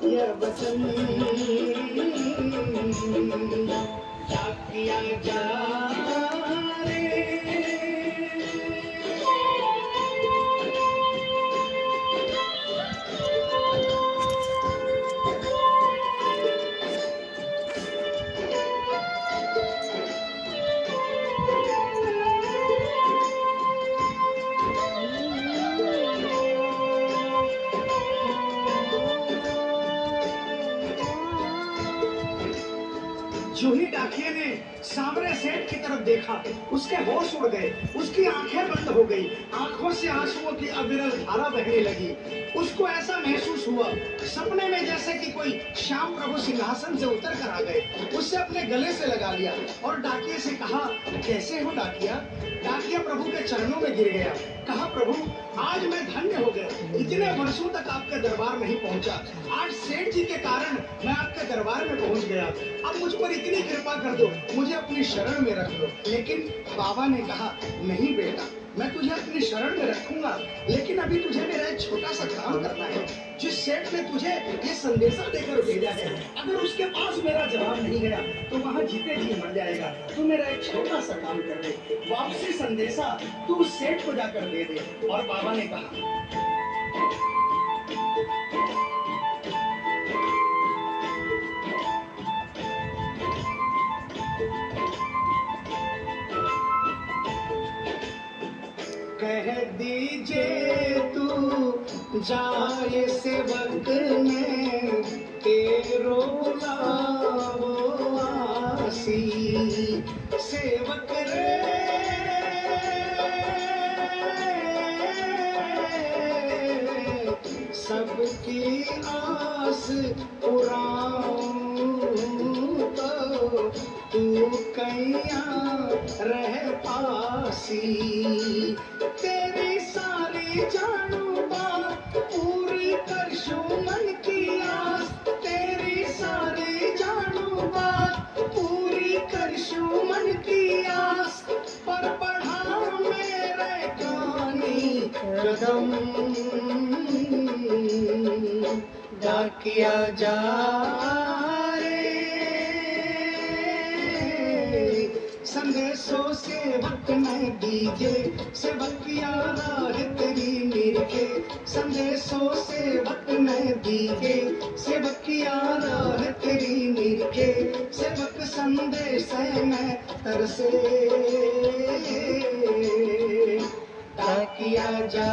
यह वचन क्या किया जा रे। जो ही डाकिये ने सामने सेठ की तरफ देखा, उसके होश उड़ गए, उसकी आंखें बंद हो गई, आंखों से आंसुओं की अविरल धारा बहने लगी। उसको ऐसा महसूस हुआ सपने में जैसे कि कोई श्याम प्रभु सिंहासन से उतर कर आ गए। उससे अपने गले से लगा लिया और डाकिये से कहा, कैसे हो डाकिया? डाकिया प्रभु के चरणों में गिर गया, कहा, प्रभु आज मैं धन्य हो गया, इतने वर्षों तक आपके दरबार नहीं पहुंचा, आज सेठ जी के कारण मैं आपके दरबार में पहुंच गया। अब मुझ पर इतनी कृपा कर दो, मुझे अपनी शरण में रख लो। लेकिन बाबा ने कहा, नहीं बेटा, मैं तुझे अपनी शरण में रखूंगा, लेकिन अभी तुझे मेरा एक छोटा सा काम करना है। जिस सेठ ने तुझे ये संदेशा देकर भेजा है, अगर उसके पास मेरा जवाब नहीं गया तो वहाँ जीते जी मर जाएगा। तू मेरा एक छोटा सा काम कर दे, वापसी संदेशा तू उस सेठ को जाकर दे दे। और बाबा ने कहा, कह दीजिए तू जाए सेवक में तेरो बुलावो आसी, सेवक रे सबकी आस पुराऊं तो तू कैया रह पासी। तेरी सारी जानू बात पूरी करशू मन की आस, तेरी सारी जानू बात पूरी करशू मन की आस, पर बढ़ा मेरे कानी कदम डाकिया जा संदेशों सेवक न दीजे, सेवकिया राह तेरी निरखे। संदेशों सेवक न दीजे, सेवकिया राह तेरी निरखे। सेवक संदेश में तरसे ताकिया जा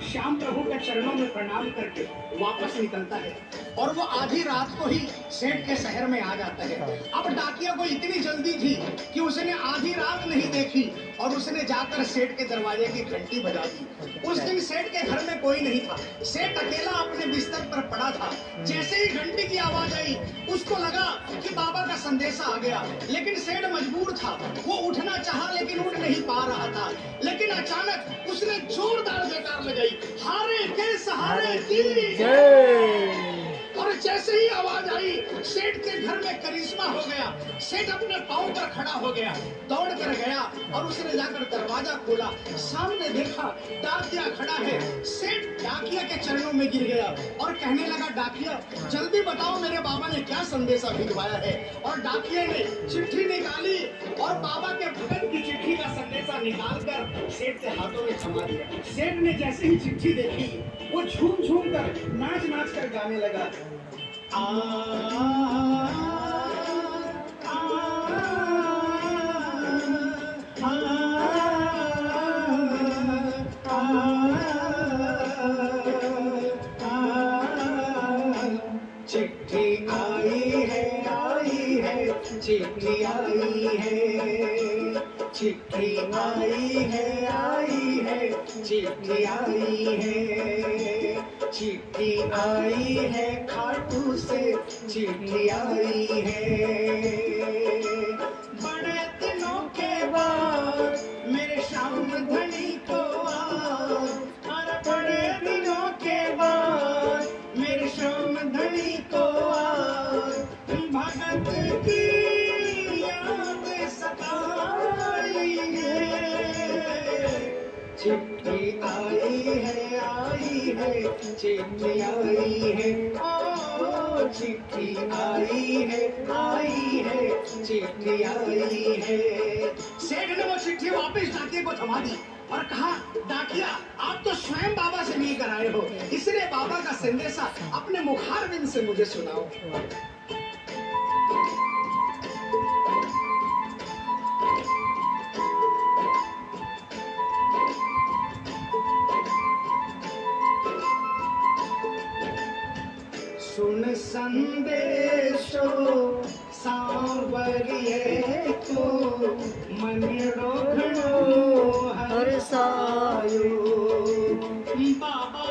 श्याम प्रभु के चरणों में प्रणाम करके वापस निकलता है और वो आधी रात को ही सेठ के शहर में आ जाता है। अब डाकिया को इतनी जल्दी थी कि उसने आधी रात नहीं देखी और उसने जाकर सेठ के दरवाजे की घंटी बजा दी। उस दिन सेठ के घर में कोई नहीं था, सेठ अकेला अपने बिस्तर पर पड़ा था। जैसे ही घंटी की आवाज आई उसको लगा कि बाबा का संदेशा आ गया, लेकिन सेठ मजबूर था, वो उठना चाहा लेकिन उठ नहीं पा रहा था। लेकिन अचानक उसने जोरदार जयकार लगाई, हारे के सहारे की जय। और जैसे ही आवाज आई सेठ के घर में करिश्मा हो गया। सेठ अपने पांव पर खड़ा हो गया, दौड़ कर गया और उसने जाकर दरवाजा खोला, सामने देखा डाकिया खड़ा है। सेठ डाकिया के चरणों में गिर गया और कहने लगा, डाकिया जल्दी बताओ मेरे बाबा ने क्या संदेशा भिजवाया है। और डाकिया ने चिट्ठी निकाली और बाबा के भगत की चिट्ठी का संदेशा निकालकर सेठ के हाथों में थमा दिया। सेठ ने जैसे ही चिट्ठी देखी वो झूम झूम कर नाच नाच कर गाने लगा, चिट्ठी आई है, चिट्ठी आई है, चिट्ठी आई है, चिट्ठी आई है, चिट्ठी आई है, खाटू से चिट्ठी आई है। बड़े दिनों के बाद मेरे श्याम धनी को आज, और बड़े दिनों के बाद मेरे श्याम चिट्ठी आई है, ओ चिट्ठी आई है, चिट्ठी आई है। सेठ ने वो चिट्ठी वापस डाकिए को थमा दी और कहा, डाकिया आप तो स्वयं बाबा से मिल कर आए हो, इसलिए बाबा का संदेशा अपने मुखारबिंद से मुझे सुनाओ। सुन संदेशो सांवरिये को, मन रोघणो हरसायो। बाबा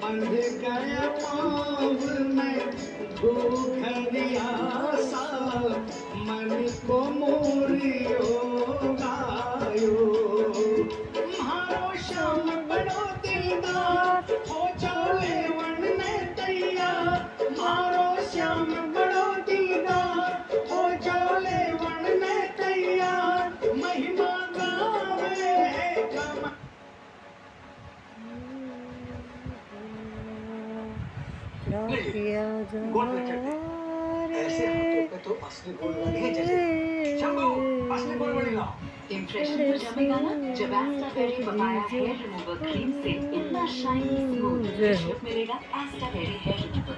बंध गया पाँव में भूखरिया सा, मन को मोरियो गायो। मारो श्याम बड़ो दिलदार, हो चले वन में तैयार। मारो श्याम बड़ो दिलदार, हो चले वन में तैयार। महिमा गावे कमा। ऐसे हाथों पे तो असली गोल वाली है जैसे। शंभू, असली गोल वाली लाओ। इम्प्रेशन तो जमेगा ना जब एस्टा फेरी पपाया हेयर रिमूवर क्रीम से इतना शाइनी स्मूथ लुक मिलेगा। एस्टा फेरी हेयर रिमूवर।